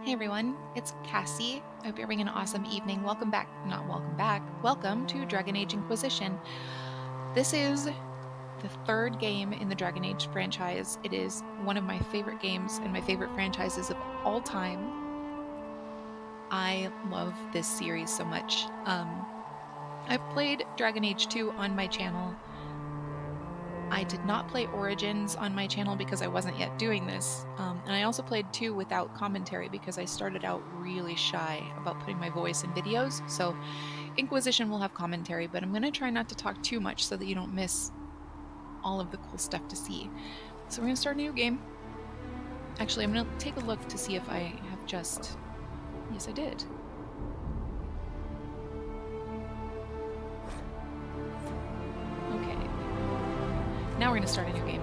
Hey everyone, it's Cassie. I hope you're having an awesome evening. Welcome back, not welcome back, welcome to Dragon Age Inquisition. This is the third game in the Dragon Age franchise. It is one of my favorite games and my favorite franchises of all time. I love this series so much. I've played Dragon Age 2 on my channel. I did not play Origins on my channel because I wasn't yet doing this. And I also played 2 without commentary because I started out really shy about putting my voice in videos. So Inquisition will have commentary, but I'm going to try not to talk too much so that you don't miss all of the cool stuff to see. So we're going to start a new game. Actually, I'm going to take a look to see if I have just... Yes, I did. Okay. Now we're going to start a new game.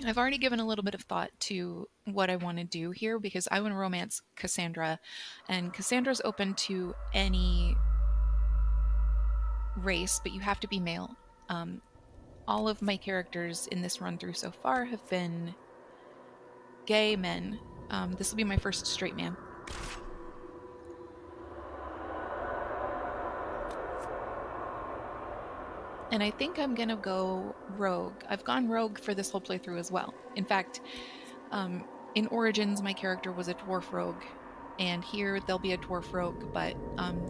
I've already given a little bit of thought to what I want to do here because I want to romance Cassandra, and Cassandra's open to any race, but you have to be male. All of my characters in this run through so far have been gay men. This will be my first straight man. And I think I'm gonna go rogue. I've gone rogue for this whole playthrough as well. In fact, in Origins, my character was a dwarf rogue, and here there'll be a dwarf rogue, but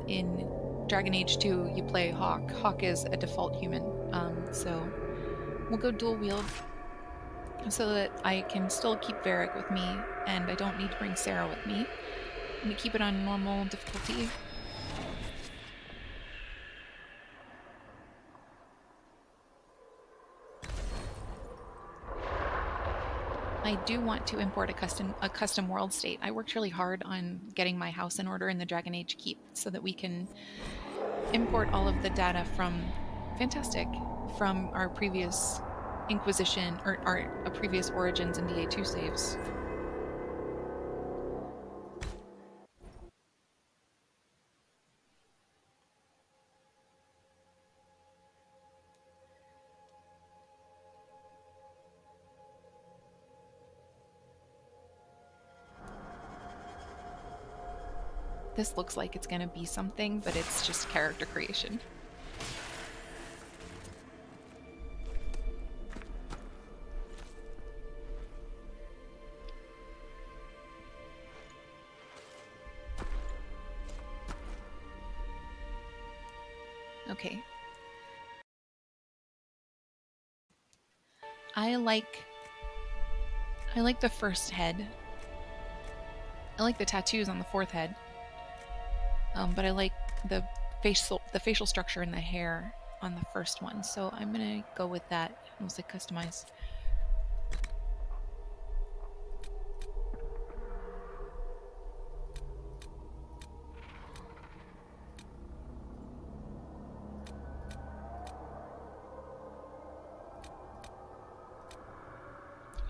in Dragon Age 2, you play Hawk. Hawk is a default human, so we'll go dual wield so that I can still keep Varric with me, and I don't need to bring Sarah with me. I'm gonna keep it on normal difficulty. I do want to import a custom world state. I worked really hard on getting my house in order in the Dragon Age Keep so that we can import all of the data from our previous Inquisition or our previous Origins and DA2 saves. This looks like it's going to be something, but it's just character creation. Okay. I like the first head. I like the tattoos on the fourth head. But I like the facial structure and the hair on the first one. So I'm gonna go with that. Mostly customize.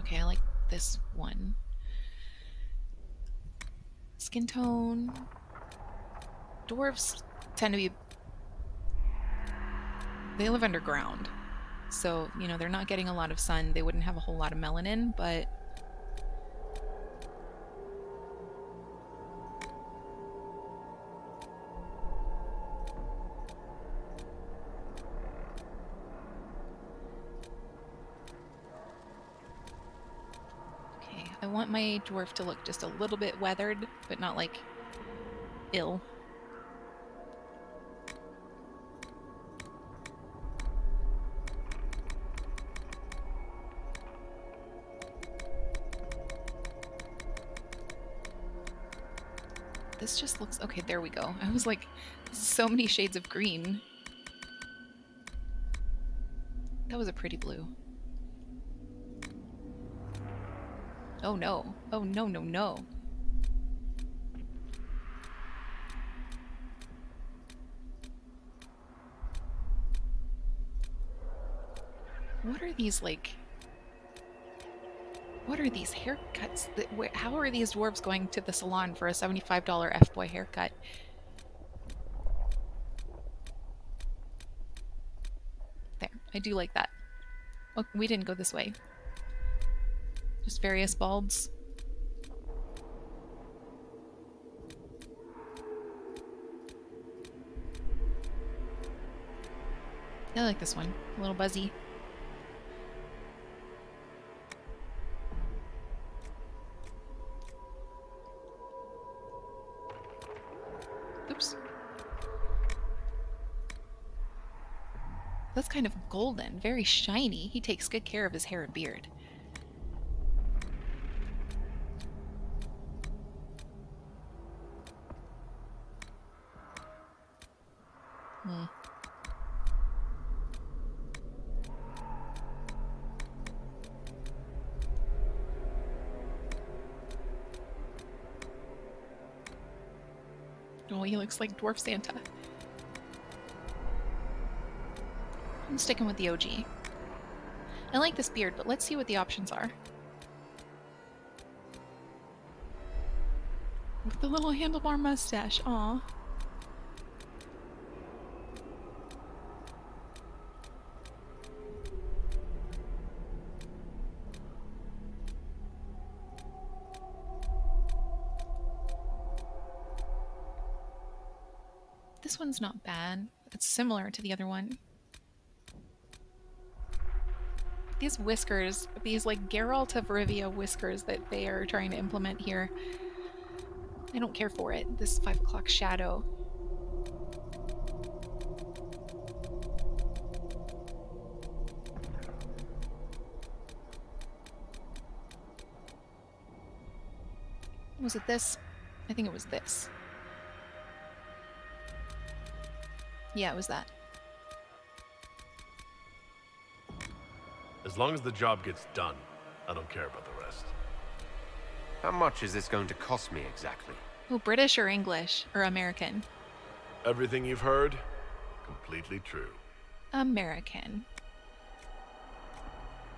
Okay, I like this one. Skin tone. Dwarves tend to be... They live underground. So, you know, they're not getting a lot of sun. They wouldn't have a whole lot of melanin, but... Okay, I want my dwarf to look just a little bit weathered, but not, like, ill. This just looks... Okay, there we go. I was like, so many shades of green. That was a pretty blue. Oh no. Oh no, no, no. What are these, like... What are these haircuts? How are these dwarves going to the salon for a $75 F-boy haircut? There, I do like that. Oh, we didn't go this way. Just various bulbs. I like this one. A little buzzy. Oops. That's kind of golden, very shiny. He takes good care of his hair and beard. Oh, he looks like Dwarf Santa. I'm sticking with the OG. I like this beard, but let's see what the options are. With the little handlebar mustache, aw. This one's not bad. It's similar to the other one. These whiskers, these like Geralt of Rivia whiskers that they are trying to implement here, I don't care for it. This 5 o'clock shadow. Was it this? I think it was this. Yeah, it was that. As long as the job gets done, I don't care about the rest. How much is this going to cost me exactly? Oh, British or English? Or American? Everything you've heard, completely true. American.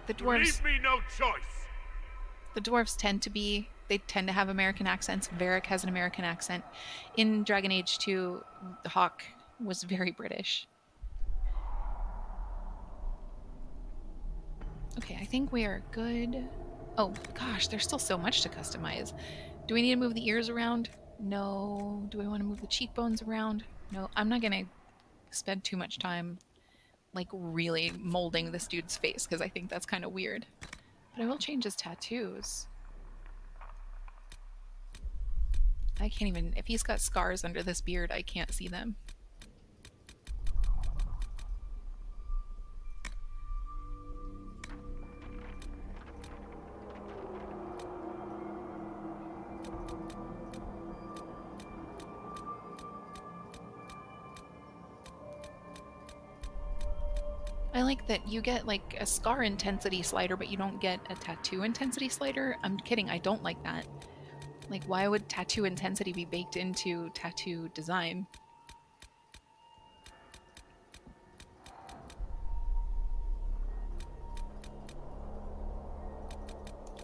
The dwarves... Leave me no choice! The dwarves tend to have American accents. Varric has an American accent. In Dragon Age 2, Hawk was very British. Okay, I think we are good. Oh gosh, there's still so much to customize. Do we need to move the ears around? No. Do we want to move the cheekbones around? No. I'm not gonna spend too much time like really molding this dude's face because I think that's kind of weird. But I will change his tattoos. I can't even, if he's got scars under this beard, I can't see them. I like that you get like a scar intensity slider, but you don't get a tattoo intensity slider. I'm kidding, I don't like that. Like, why would tattoo intensity be baked into tattoo design?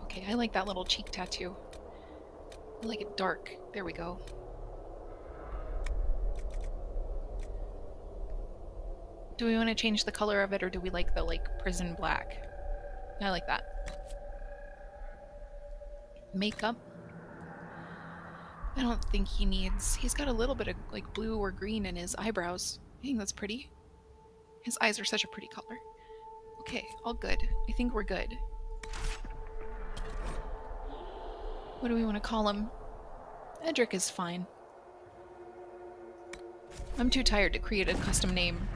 Okay, I like that little cheek tattoo. I like it dark. There we go. Do we want to change the color of it, or do we like the prison black? I like that. Makeup. I don't think he needs... He's got a little bit of like blue or green in his eyebrows. I think that's pretty. His eyes are such a pretty color. Okay, all good. I think we're good. What do we want to call him? Edric is fine. I'm too tired to create a custom name.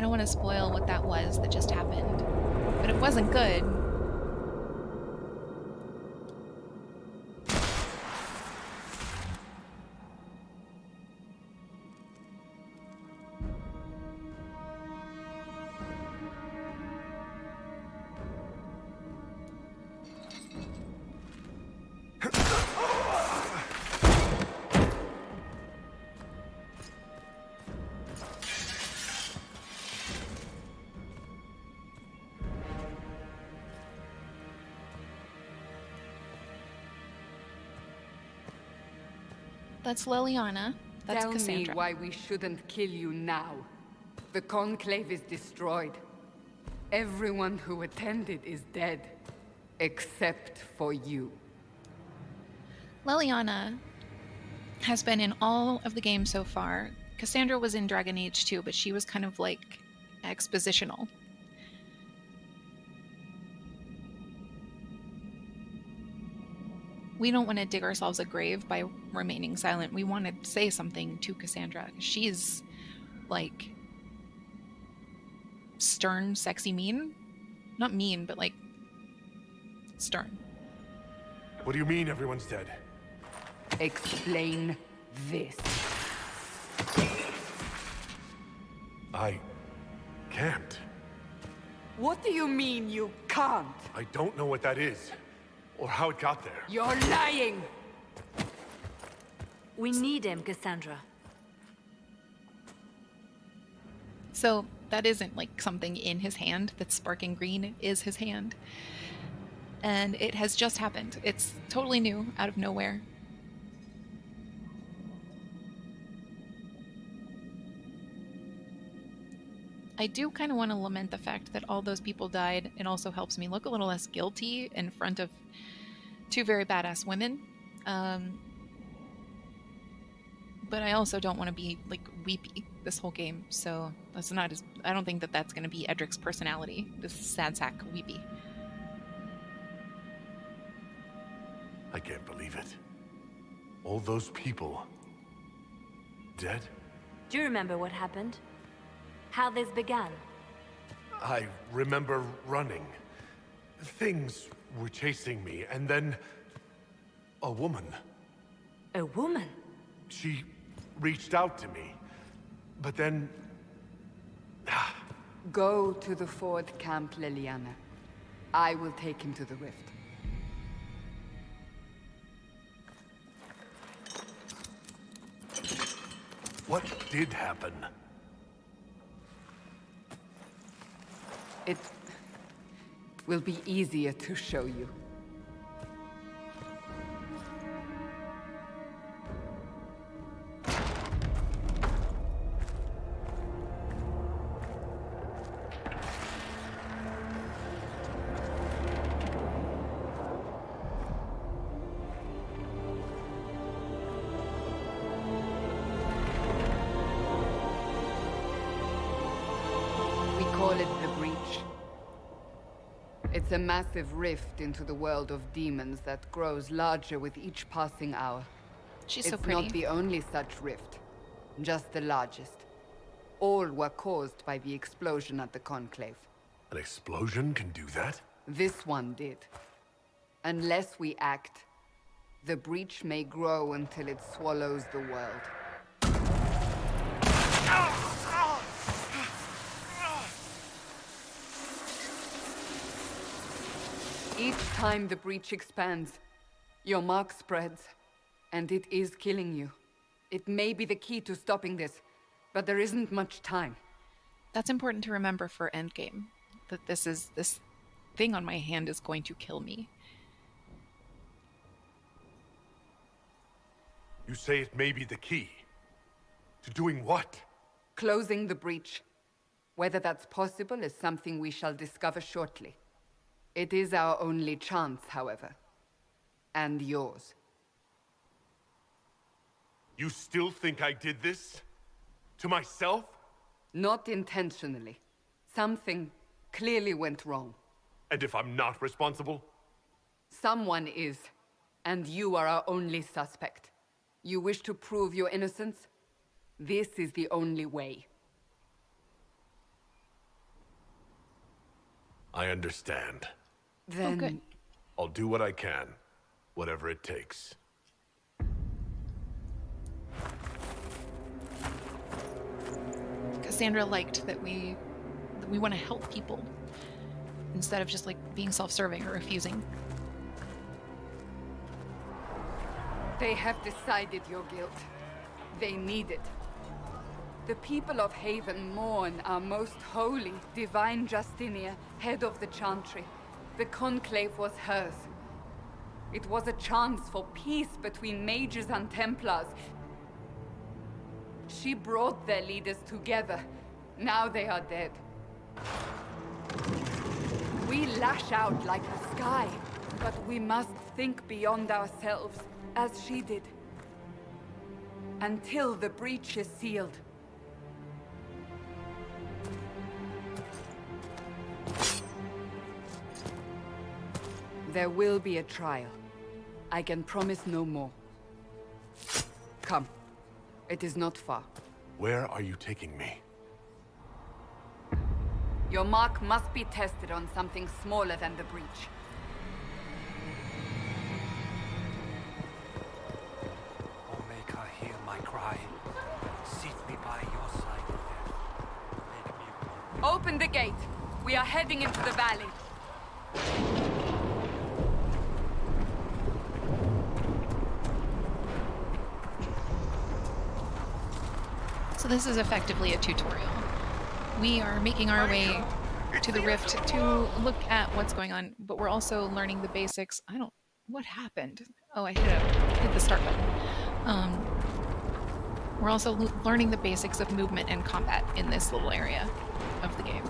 don't want to spoil what that was that just happened, but it wasn't good. That's Liliana. That's Tell Cassandra. me why we shouldn't kill you now. The Conclave is destroyed. Everyone who attended is dead. Except for you. Liliana has been in all of the games so far. Cassandra was in Dragon Age 2, but she was kind of like expositional. We don't want to dig ourselves a grave by remaining silent. We want to say something to Cassandra. She's like stern, sexy, mean. Not mean, but like stern. What do you mean everyone's dead? Explain this. I can't. What do you mean you can't? I don't know what that is, or how it got there. You're lying! We need him, Cassandra. So that isn't like something in his hand that's sparking green is his hand. And it has just happened. It's totally new, out of nowhere. I do kind of want to lament the fact that all those people died. It also helps me look a little less guilty in front of two very badass women. But I also don't want to be like weepy this whole game. So that's not as, I don't think that that's going to be Edric's personality. This sad sack weepy. I can't believe it. All those people... dead? Do you remember what happened? How this began? I remember running. Things were chasing me, and then... a woman. A woman? She reached out to me. But then... Go to the Ford camp, Liliana. I will take him to the rift. What did happen? It will be easier to show you. It's a massive rift into the world of demons that grows larger with each passing hour. She's so pretty. It's not the only such rift, just the largest. All were caused by the explosion at the Conclave. An explosion can do that? This one did. Unless we act, the breach may grow until it swallows the world. Each time the breach expands, your mark spreads, and it is killing you. It may be the key to stopping this, but there isn't much time. That's important to remember for Endgame, that this thing on my hand is going to kill me. You say it may be the key. To doing what? Closing the breach. Whether that's possible is something we shall discover shortly. It is our only chance, however. And yours. You still think I did this? To myself? Not intentionally. Something clearly went wrong. And if I'm not responsible? Someone is, and you are our only suspect. You wish to prove your innocence? This is the only way. I understand. Then good. I'll do what I can, whatever it takes. Cassandra liked that we want to help people instead of just like being self-serving or refusing. they have decided your guilt. They need it. The people of Haven mourn our most holy, divine Justinia, head of the Chantry. The Conclave was hers. It was a chance for peace between mages and Templars. She brought their leaders together. Now they are dead. We lash out like the sky, but we must think beyond ourselves, as she did. Until the breach is sealed. There will be a trial. I can promise no more. Come. It is not far. Where are you taking me? Your mark must be tested on something smaller than the breach. Oh, make her hear my cry. Seat me by your side of death. Make me one. Open the gate. We are heading into the valley. So this is effectively a tutorial. We are making our way to the rift to look at what's going on, but we're also learning the basics. What happened? Oh, I hit the start button. We're also learning the basics of movement and combat in this little area of the game.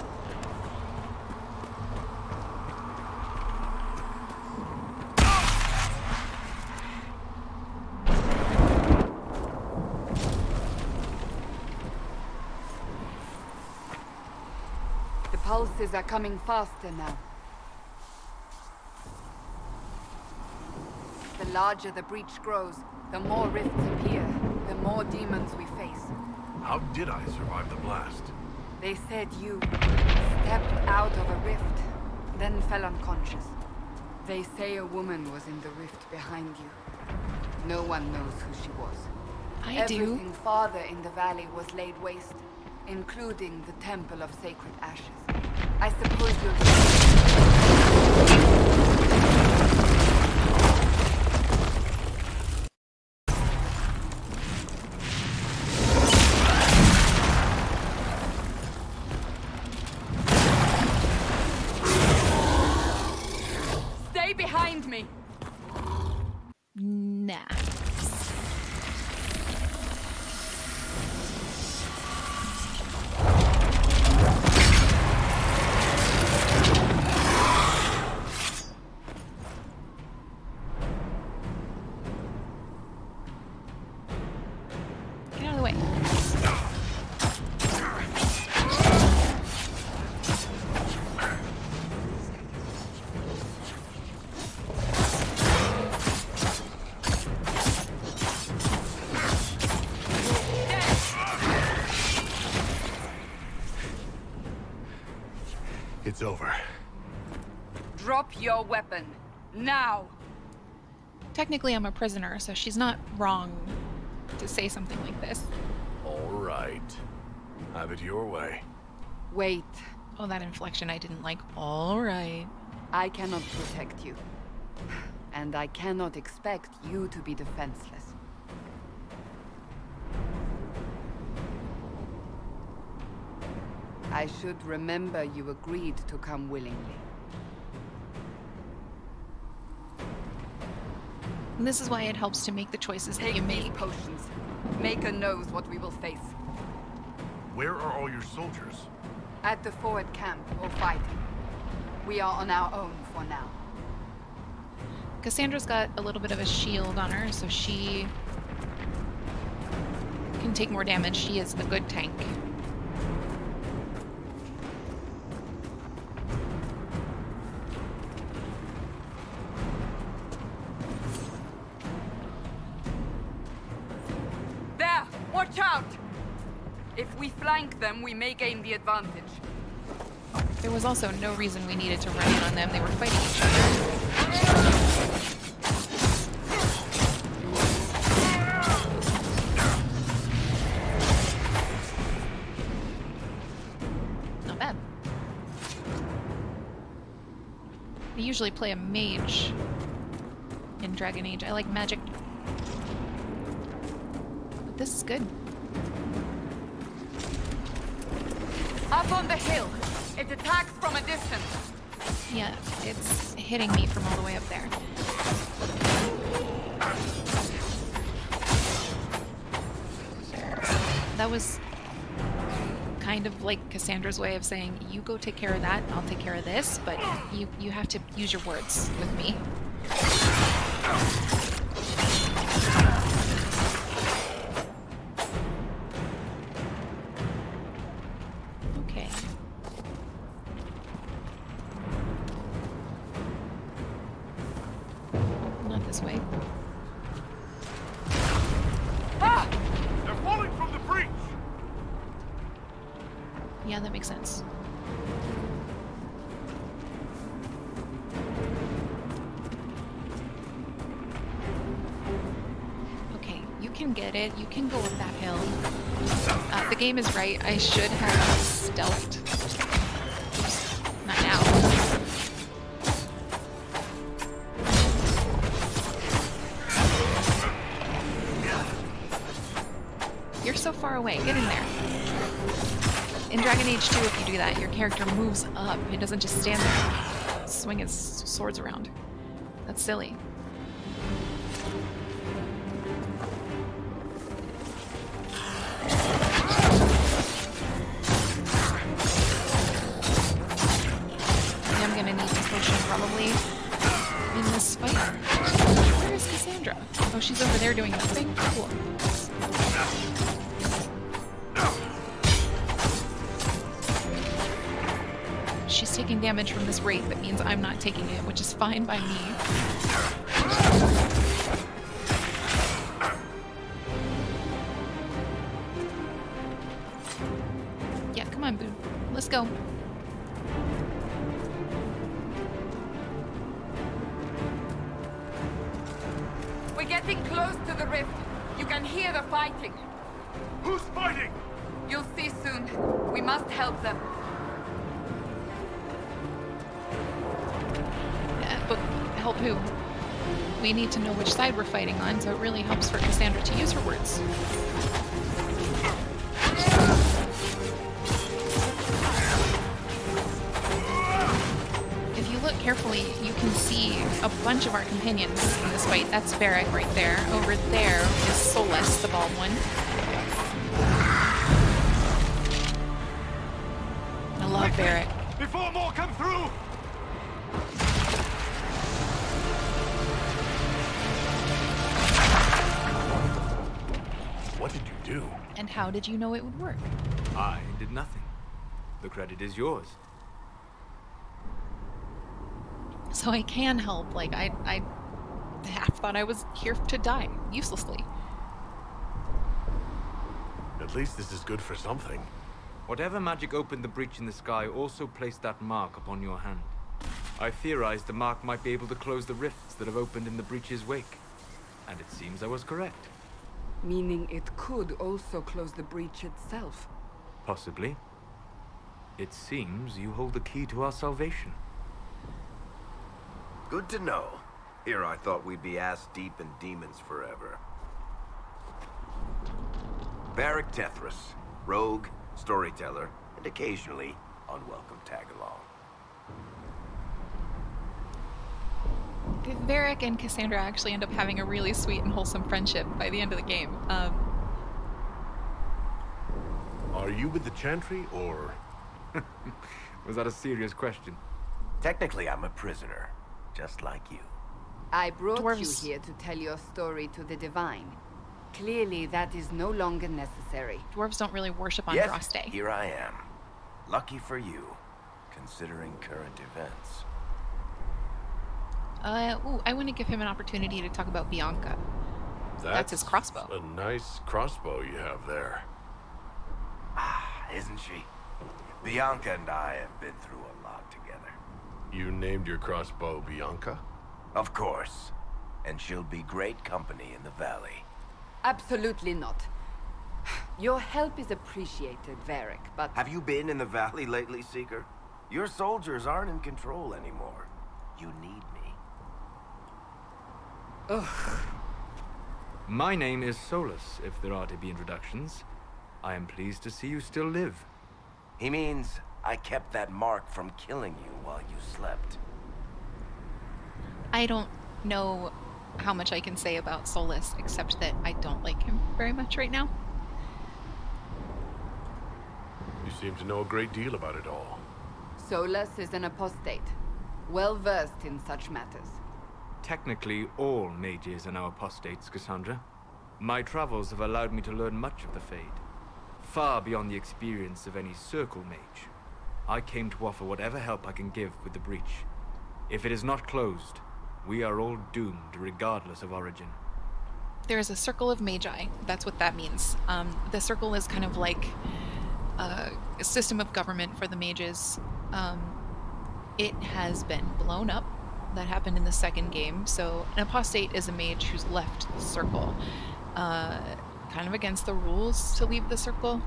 The pulses are coming faster now. The larger the breach grows, the more rifts appear, the more demons we face. How did I survive the blast? They said you stepped out of a rift, then fell unconscious. They say a woman was in the rift behind you. No one knows who she was. I do. Everything farther in the valley was laid waste, including the Temple of Sacred Ashes. I suppose Stay behind me! Nah. Get out of the way. It's over. Drop your weapon. Now! Technically, I'm a prisoner, so she's not wrong to say something like this. All right. Have it your way. Wait. Oh, that inflection I didn't like. All right. I cannot protect you. And I cannot expect you to be defenseless. I should remember you agreed to come willingly. And this is why it helps to make the choices that Take you these make. potions. Maker knows what we will face. Where are all your soldiers? At the forward camp, or fighting. We are on our own for now. Cassandra's got a little bit of a shield on her, so she can take more damage. She is a good tank. There! Watch out! If we flank them, we may gain the advantage. There was also no reason we needed to run in on them. They were fighting each other. Not bad. I usually play a mage in Dragon Age. I like magic. But this is good. Up on the hill. It attacks from a distance. Yeah, it's hitting me from all the way up there. That was kind of like Cassandra's way of saying, you go take care of that, I'll take care of this, but you have to use your words with me. Okay. Not this way. Ah! They're falling from the breach! Yeah, that makes sense. Okay, you can get it. You can go up that hill. The game is right. I should have stealthed. Oops, not now. You're so far away. Get in there. In Dragon Age 2, if you do that, your character moves up. It doesn't just stand there, swing his swords around. That's silly. I'm gonna need this potion probably in this fight. Where is Cassandra? Oh, she's over there doing nothing? Cool. She's taking damage from this wraith. That means I'm not taking it, which is fine by me. Yeah, come on, Boo. Let's go. We're getting close to the rift. You can hear the fighting. Who's fighting? You'll see soon. We must help them. But help who? We need to know which side we're fighting on, so it really helps for Cassandra to use her words. If you look carefully, you can see a bunch of our companions in this fight. That's Varric right there. Over there is Solus, the bald one. I love Varric. Before more come through! What did you do? And how did you know it would work? I did nothing. The credit is yours. So I can help. Like, I half thought I was here to die, uselessly. At least this is good for something. Whatever magic opened the breach in the sky also placed that mark upon your hand. I theorized the mark might be able to close the rifts that have opened in the breach's wake. And it seems I was correct. Meaning it could also close the breach itself. Possibly. It seems you hold the key to our salvation. Good to know. Here I thought we'd be ass-deep in demons forever. Varric Tethras, rogue, storyteller, and occasionally unwelcome tag-along. Varric and Cassandra actually end up having a really sweet and wholesome friendship by the end of the game. Are you with the Chantry, or...? Was that a serious question? Technically, I'm a prisoner, just like you. I brought Dwarves. you here to tell your story to the Divine. Clearly, that is no longer necessary. Dwarves don't really worship on Yes, Frost Day. here I am. Lucky for you, considering current events. Ooh, I want to give him an opportunity to talk about Bianca. That's his crossbow. A nice crossbow you have there. Ah, isn't she? Bianca and I have been through a You named your crossbow Bianca? Of course. And she'll be great company in the valley. Absolutely not. Your help is appreciated, Varric, but... Have you been in the valley lately, Seeker? Your soldiers aren't in control anymore. You need me. Ugh. My name is Solus, if there are to be introductions. I am pleased to see you still live. He means I kept that mark from killing you while you slept. I don't know how much I can say about Solus, except that I don't like him very much right now. You seem to know a great deal about it all. Solus is an apostate, well-versed in such matters. Technically, all mages are now apostates, Cassandra. My travels have allowed me to learn much of the Fade, far beyond the experience of any Circle mage. I came to offer whatever help I can give with the breach. If it is not closed, we are all doomed regardless of origin. There is a circle of magi. That's what that means. The circle is kind of like a system of government for the mages. It has been blown up. That happened in the second game. So an apostate is a mage who's left the circle. Kind of against the rules to leave the circle.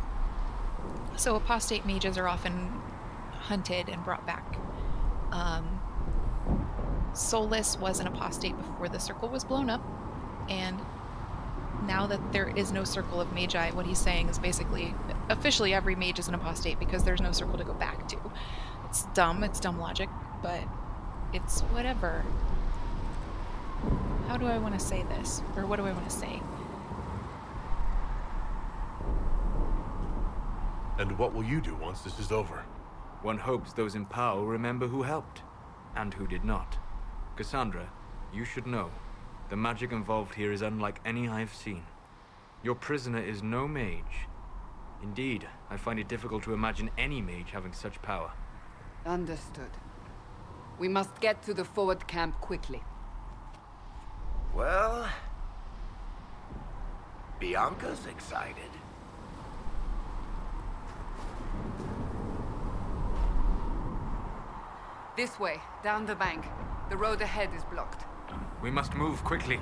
So apostate mages are often hunted and brought back. Solus was an apostate before the circle was blown up, and now that there is no circle of magi, what he's saying is basically, officially every mage is an apostate because there's no circle to go back to. It's dumb logic, but it's whatever. How do I want to say this? Or what do I want to say? And what will you do once this is over? One hopes those in power remember who helped, and who did not. Cassandra, you should know, the magic involved here is unlike any I've seen. Your prisoner is no mage. Indeed, I find it difficult to imagine any mage having such power. Understood. We must get to the forward camp quickly. Well... Bianca's excited. This way, down the bank. The road ahead is blocked. We must move quickly.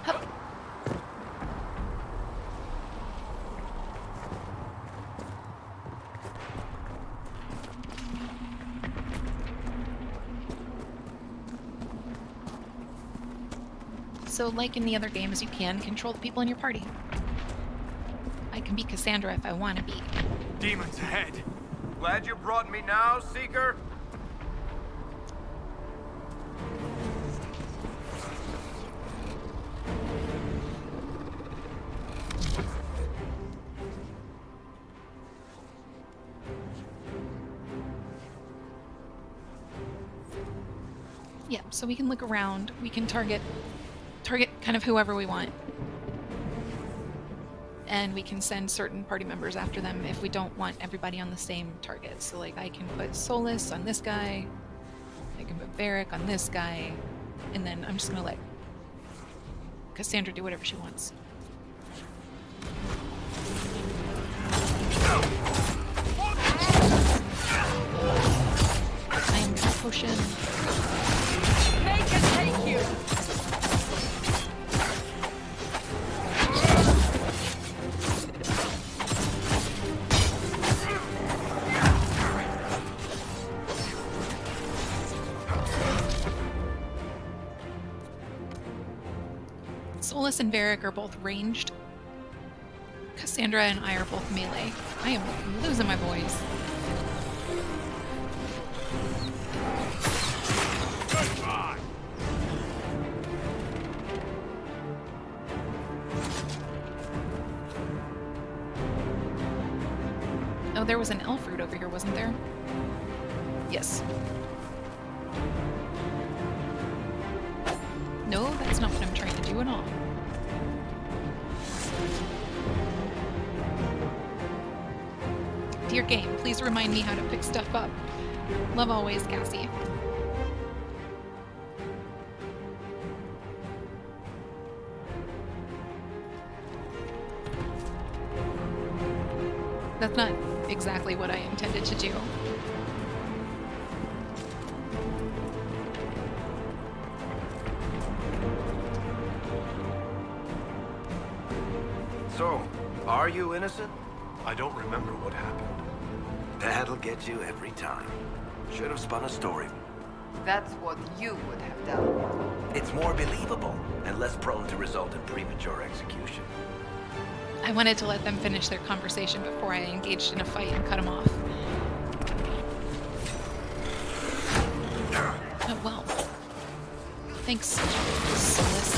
Hup. So, like in the other games, you can control the people in your party. I can be Cassandra if I want to be. Demons ahead! Glad you brought me now, Seeker? Yeah, so we can look around. We can target kind of whoever we want. And we can send certain party members after them if we don't want everybody on the same target. So, like, I can put Solus on this guy, I can put Varric on this guy, and then I'm just gonna let Cassandra do whatever she wants. I am gonna potion. Make it take you! Solus and Varric are both ranged. Cassandra and I are both melee. I am losing my voice. Oh, there was an elf root over here, wasn't there? Yes. No, that's not what I'm trying to do at all. Dear game, please remind me how to pick stuff up. Love always, Cassie. That's not exactly what I intended to do. So, are you innocent? I don't remember what happened. That'll get you every time. Should have spun a story. That's what you would have done. It's more believable and less prone to result in premature execution. I wanted to let them finish their conversation before I engaged in a fight and cut them off. Oh, well. Thanks, Celeste.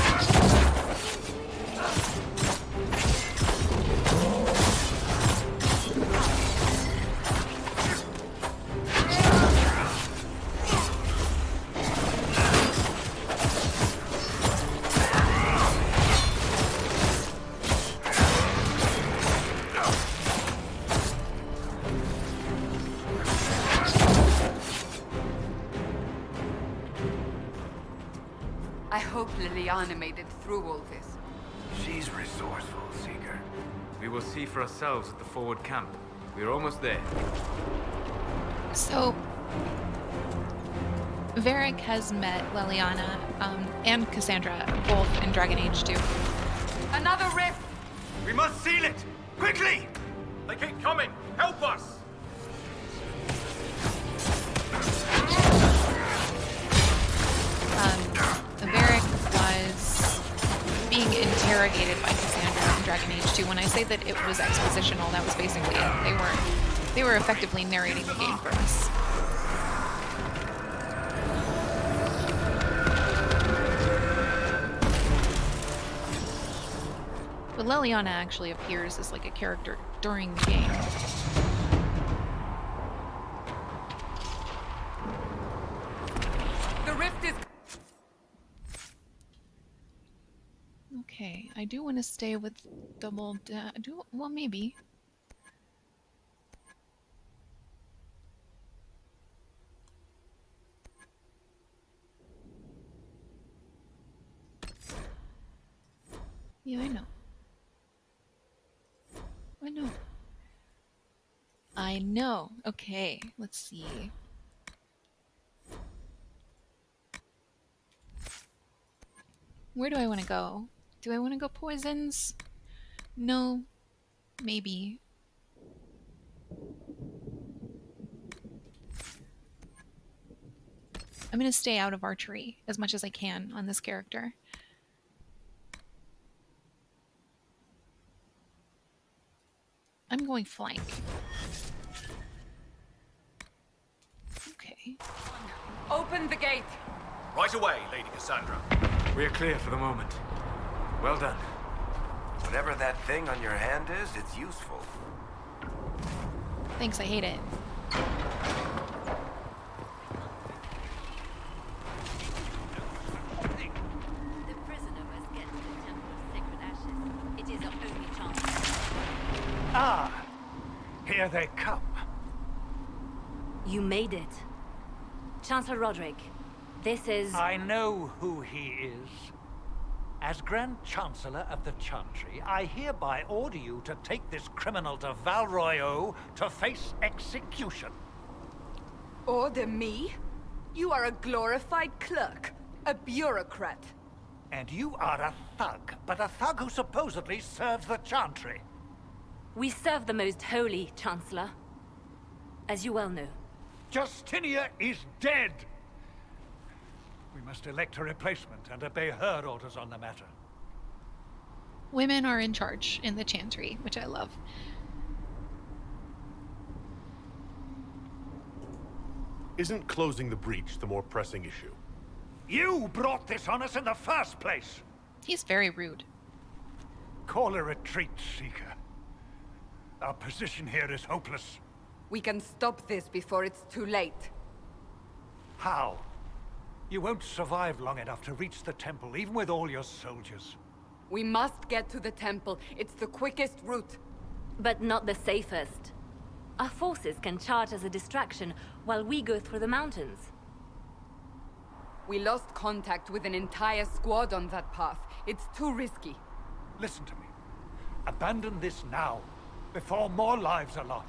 I hope Liliana made it through all this. She's resourceful, Seeker. We will see for ourselves at the forward camp. We're almost there. So, Varric has met Liliana and Cassandra, both in Dragon Age 2. Another rift! We must seal it! Quickly! They keep coming! Help us! Varric was being interrogated by Cassandra in Dragon Age 2. When I say that it was expositional, that was basically it. They were effectively narrating the game for us. But Liliana actually appears as like a character during the game. The rift is... Okay, I do want to stay with well, maybe. Yeah, I know. I know. Okay, let's see. Where do I want to go? Do I want to go poisons? No. Maybe. I'm going to stay out of archery as much as I can on this character. I'm going flank. Okay. Open the gate! Right away, Lady Cassandra. We're clear for the moment. Well done. Whatever that thing on your hand is, it's useful. Thanks, I hate it. The prisoner must get to the Temple of Sacred Ashes. It is our only chance. Ah, here they come. You made it. Chancellor Roderick, this is... I know who he is. As Grand Chancellor of the Chantry, I hereby order you to take this criminal to Val Royeaux to face execution. Order me? You are a glorified clerk, a bureaucrat. And you are a thug, but a thug who supposedly serves the Chantry. We serve the most holy, Chancellor. As you well know. Justinia is dead! We must elect a replacement and obey her orders on the matter. Women are in charge in the Chantry, which I love. Isn't closing the breach the more pressing issue? You brought this on us in the first place! He's very rude. Call a retreat, Seeker. Our position here is hopeless. We can stop this before it's too late. How? You won't survive long enough to reach the temple, even with all your soldiers. We must get to the temple. It's the quickest route. But not the safest. Our forces can charge as a distraction while we go through the mountains. We lost contact with an entire squad on that path. It's too risky. Listen to me. Abandon this now, before more lives are lost.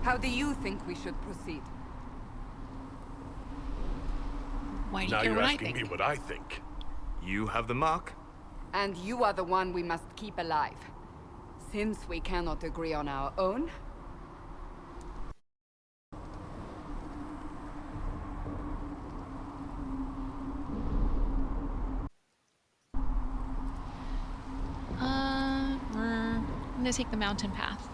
How do you think we should proceed? Why do you Now care you're what I asking think? me what I think. You have the mark? And you are the one we must keep alive. Since we cannot agree on our own, I'm gonna take the mountain path.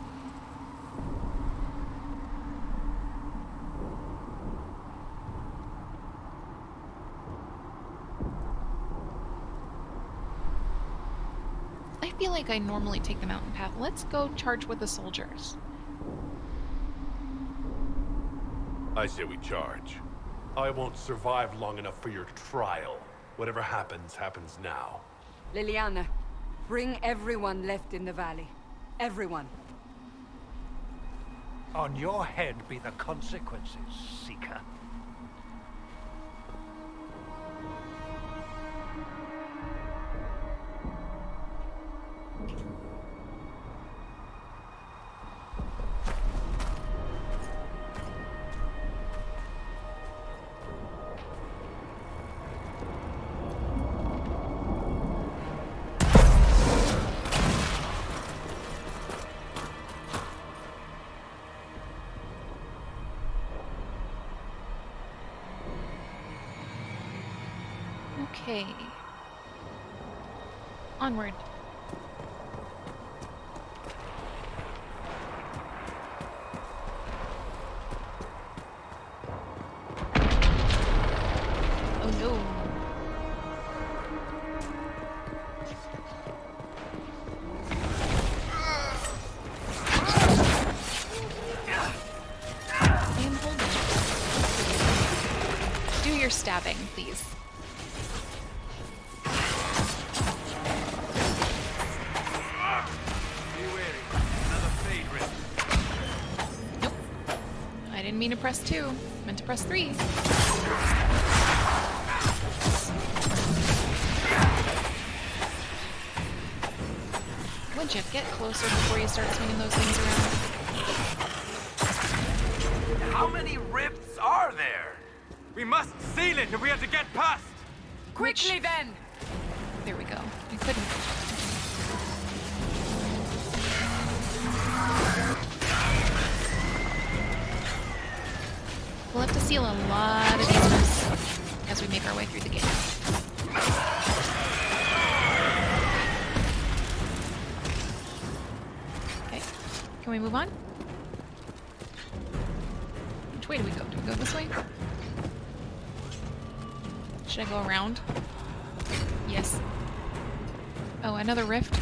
I feel like I normally take the mountain path. Let's go charge with the soldiers. I say we charge. I won't survive long enough for your trial. Whatever happens, happens now. Liliana, bring everyone left in the valley. Everyone. On your head be the consequences, Seeker. Okay. Onward. Oh no. I am holding. Do your stabbing, please. Nope. I didn't mean to press 2. I meant to press 3. Would you get closer before you start swinging those things around? How many rifts are there? We must seal it if we are to get past! Quickly then! There we go. I couldn't. We'll have to seal a lot of these as we make our way through the game. Okay. Can we move on? Which way do we go? Do we go this way? Should I go around? Yes. Oh, another rift?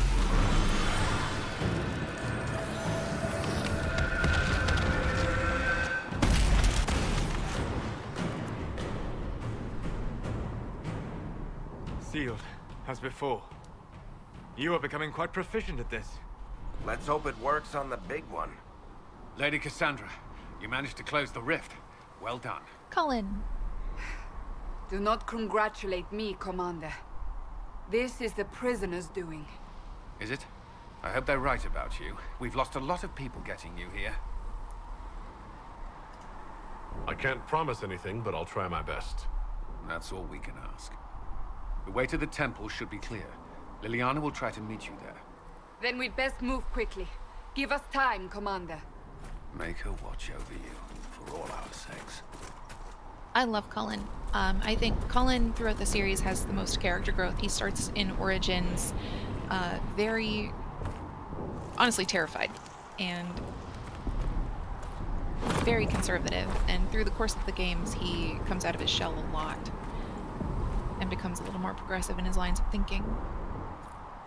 Sealed, as before. You are becoming quite proficient at this. Let's hope it works on the big one. Lady Cassandra, you managed to close the rift. Well done. Colin. Do not congratulate me, Commander. This is the prisoner's doing. Is it? I hope they're right about you. We've lost a lot of people getting you here. I can't promise anything, but I'll try my best. That's all we can ask. The way to the temple should be clear. Liliana will try to meet you there. Then we'd best move quickly. Give us time, Commander. Make her watch over you, for all our sakes. I love Colin. I think Colin throughout the series has the most character growth. He starts in Origins very, honestly, terrified and very conservative. And through the course of the games, he comes out of his shell a lot and becomes a little more progressive in his lines of thinking.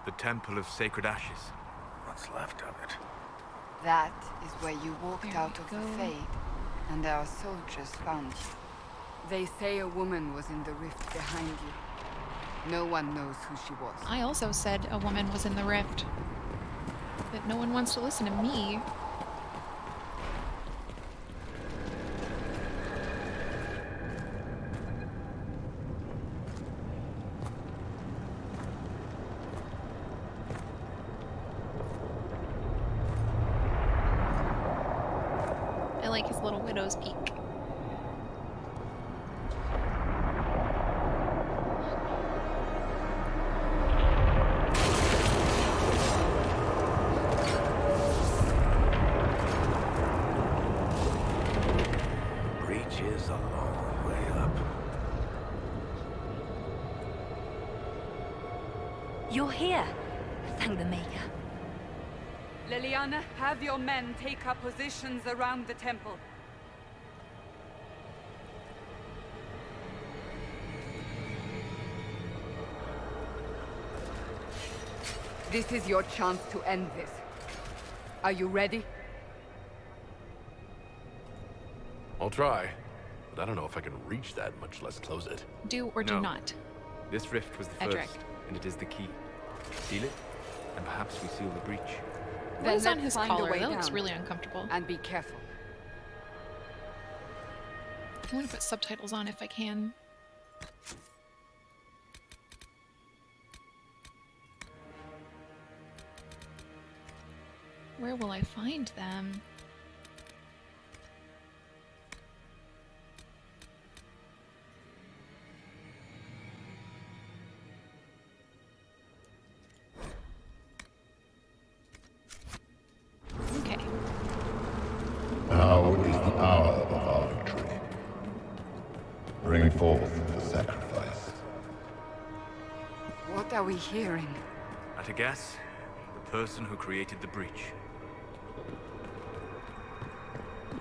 The Temple of Sacred Ashes. What's left of it? That is where you walked There out we of go. the Fade, and our soldiers found you. They say a woman was in the rift behind you. No one knows who she was. I also said a woman was in the rift, but no one wants to listen to me. like his little widow's peak. Breach is a long way up. You're here. Thank the Maker. Liliana, have your men take up positions around the temple. This is your chance to end this. Are you ready? I'll try, but I don't know if I can reach that, much less close it. Do or do No. not. This rift was the Edric. first, and it is the key. Seal it, and perhaps we seal the breach. What Then is on let's his find a collar? way That looks down. really uncomfortable. And be careful. I want to put subtitles on if I can. Where will I find them? Okay. Now is the hour of our victory. Bring forth the sacrifice. What are we hearing? At a guess, the person who created the breach.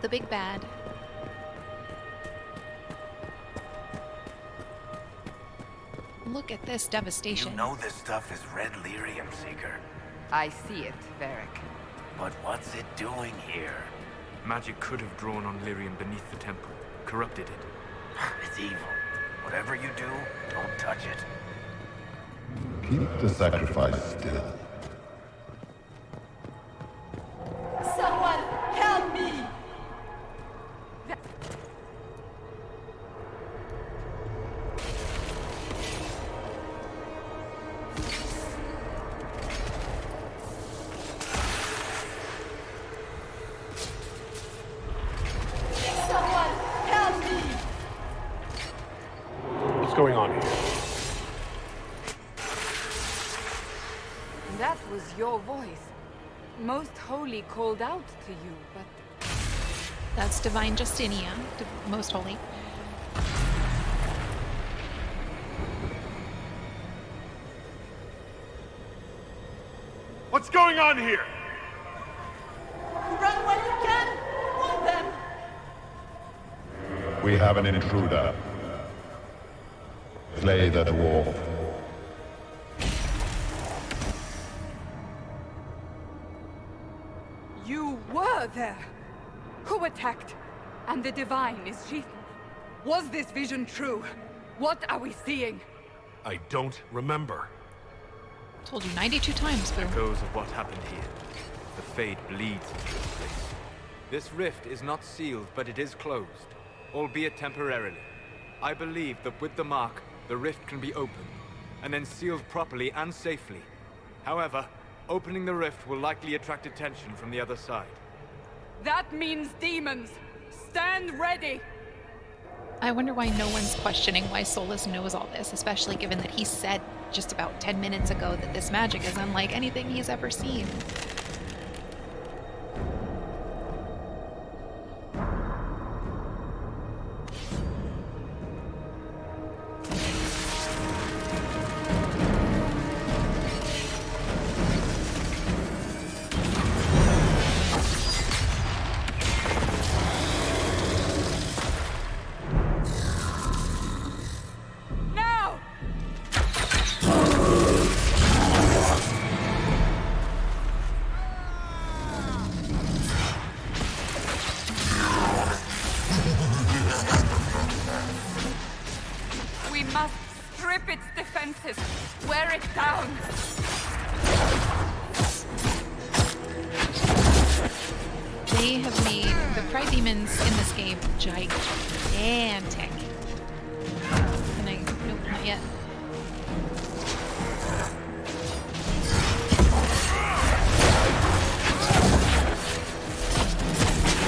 The big bad. Look at this devastation. You know this stuff is red lyrium, Seeker. I see it, Varric. But what's it doing here? Magic could have drawn on lyrium beneath the temple, corrupted it. It's evil. Whatever you do, don't touch it. Keep the sacrifice still. Someone help me! Someone help me! What's going on here? That was your voice. Most Holy called out to you, but That's Divine Justinia, most holy. What's going on here? run when you can! Hold them! We have an intruder. Slay the dwarf. You were there! Who attacked? And the Divine, is she... Was this vision true? What are we seeing? I don't remember. Told you 92 times, Boom. Echoes of what happened here. The Fade bleeds into this place. This rift is not sealed, but it is closed, albeit temporarily. I believe that with the mark, the rift can be opened, and then sealed properly and safely. However, opening the rift will likely attract attention from the other side. That means demons! Stand ready! I wonder why no one's questioning why Solus knows all this, especially given that he said just about 10 minutes ago that this magic is unlike anything he's ever seen. Now! We must strip its defenses, wear it down. They have made the Pride Demons in this game gigantic. Can I? Nope, not yet.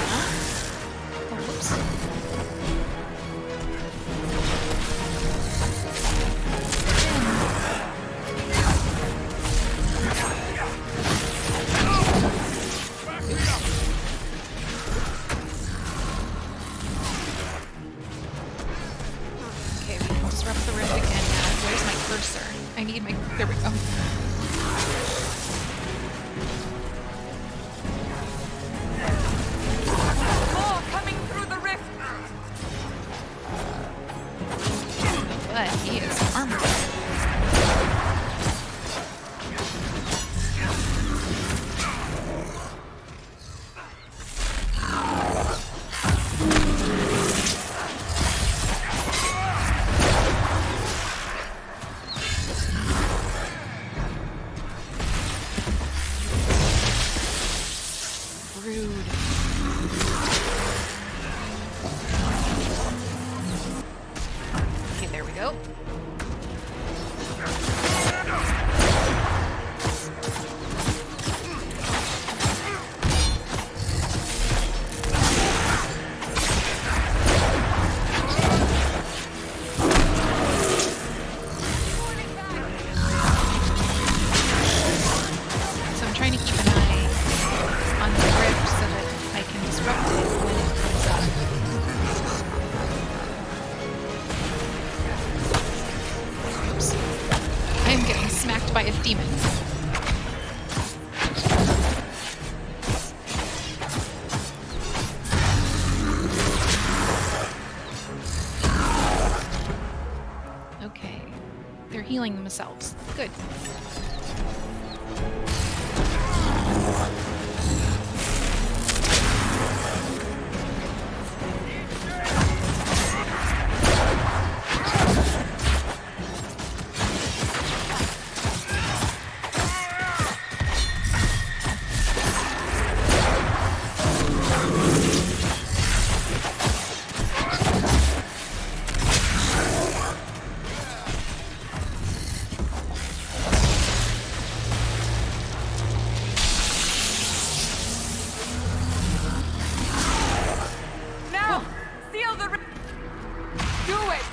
Huh? healing themselves. Good. Now! Seal the... Do it!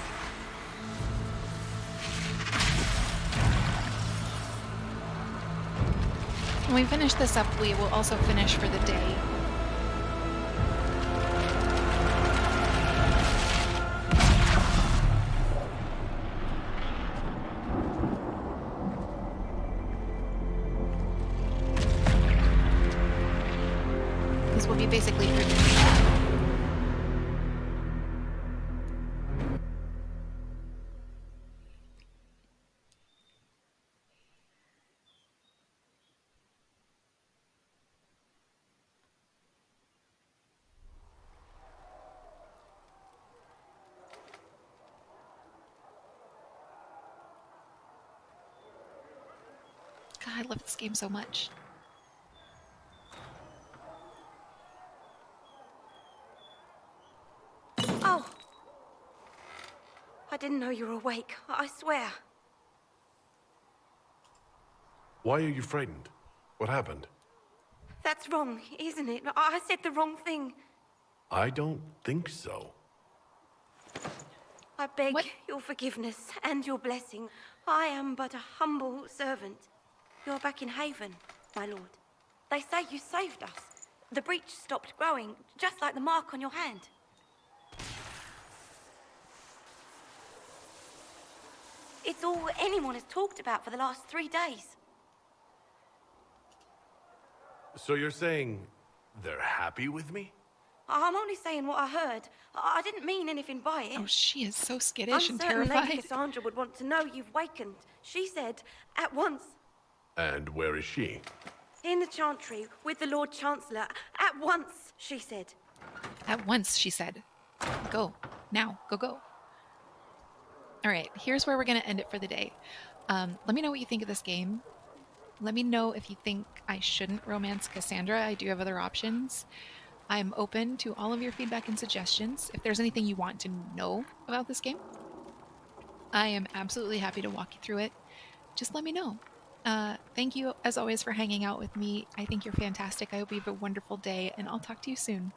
When we finish this up, we will also finish for the day. This will be basically through the day. God, I love this game so much. Oh! I didn't know you were awake, I swear. Why are you frightened? What happened? That's wrong, isn't it? I said the wrong thing. I don't think so. I beg What? your forgiveness and your blessing. I am but a humble servant. You're back in Haven, my lord. They say you saved us. The breach stopped growing, just like the mark on your hand. It's all anyone has talked about for the last 3 days. So you're saying they're happy with me? I'm only saying what I heard. I didn't mean anything by it. Oh, she is so I'm skittish and certain Lady terrified. Cassandra would want to know you've wakened. She said, at once. And where is she? In the Chantry, with the Lord Chancellor. At once, she said. At once, she said. Go. Now. Go, go. All right, here's where we're going to end it for the day. Let me know what you think of this game. Let me know if you think I shouldn't romance Cassandra. I do have other options. I'm open to all of your feedback and suggestions. If there's anything you want to know about this game, I am absolutely happy to walk you through it. Just let me know. Thank you, as always, for hanging out with me. I think you're fantastic. I hope you have a wonderful day, and I'll talk to you soon.